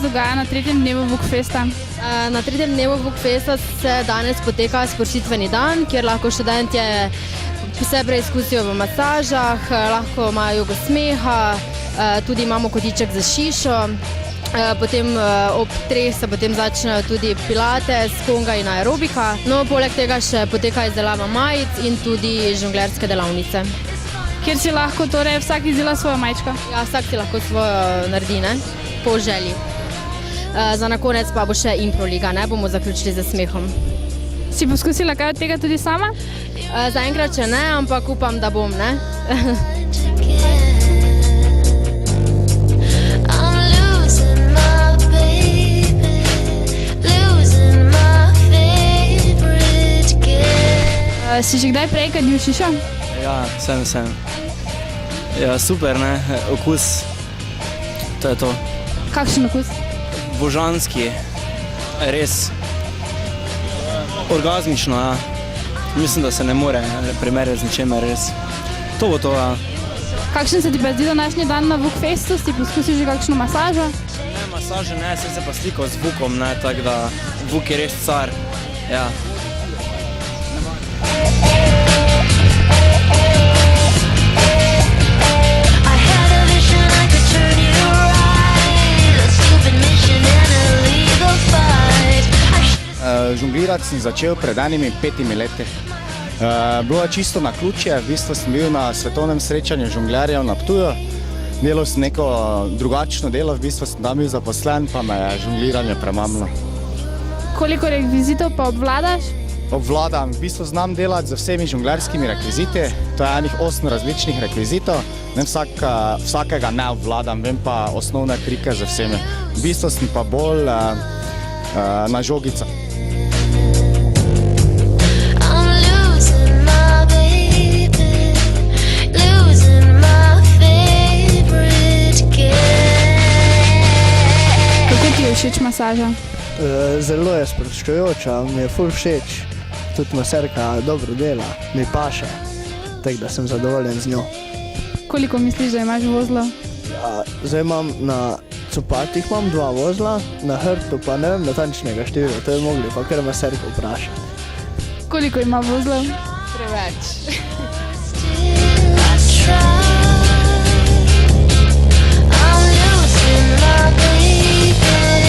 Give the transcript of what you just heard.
dogaja na 3. dnevu Vukfesta? Na 3. dnevu Vukfesta se danes poteka sprostitveni dan, kjer lahko študentje vse preizkusijo v masažah, lahko imajo jogo smeha, tudi imamo kotiček za šišo. Potem ob 3 se potem začnejo tudi pilates, konga in aerobika. No, poleg tega še poteka izdelava majic in tudi žonglerske delavnice. Kjer si lahko torej vsak izdela svojo majčko? Ja, vsak si lahko svojo naredi, ne? Po želji. Za na konec pa bo še improliga, ne? Bomo zaključili z smehom. Si poskusila kaj od tega tudi sama? Zaenkrat še ne, ampak upam, da bom, ne? Si že kdaj prej kadil šišo? Ja, sem. Ja, super, ne? Okus, to je to. Kakšen okus? Božanski, res orgazmično, ja. Mislim, da se ne more primerjati z ničemer, res. To bo to, ja. Kakšen se ti pa zdi današnji dan na Vukfestu? Si poskusil že kakšno masažo? Ne, masaže ne, sem se pa slikal z Vukom, ne, tako da Vuk je res car, ja. Žonglirati sem začel pred enimi 5 leti. Bilo je čisto naključje, v bistvu sem bil na svetovnem srečanju žonglerjev na Ptuju. Delal sem neko drugačno delo, v bistvu sem tam bil zaposlen, pa me je žongliranje premamilo. Koliko rekvizitov pa obvladaš? Obvladam, v bistvu znam delati z vsemi žonglerskimi rekviziti, to je enih 8 različnih rekvizitov. Ne vsakega ne obvladam, vem pa osnovne trike z vsemi. V bistvu sem pa bolj na žogicah. Všeč masaža? Zelo je sproščujoča, mi je ful všeč. Tudi maserka dobro dela, mi paše, tako da sem zadovoljen z njo. Koliko misliš, da imaš vozlov? Ja, zdaj imam na copatih 2 vozla, na hrbtu pa ne vem natančnega števila, to je mogli pa kar maserko vprašati. Koliko ima vozlov? Preveč. I'm losing my baby.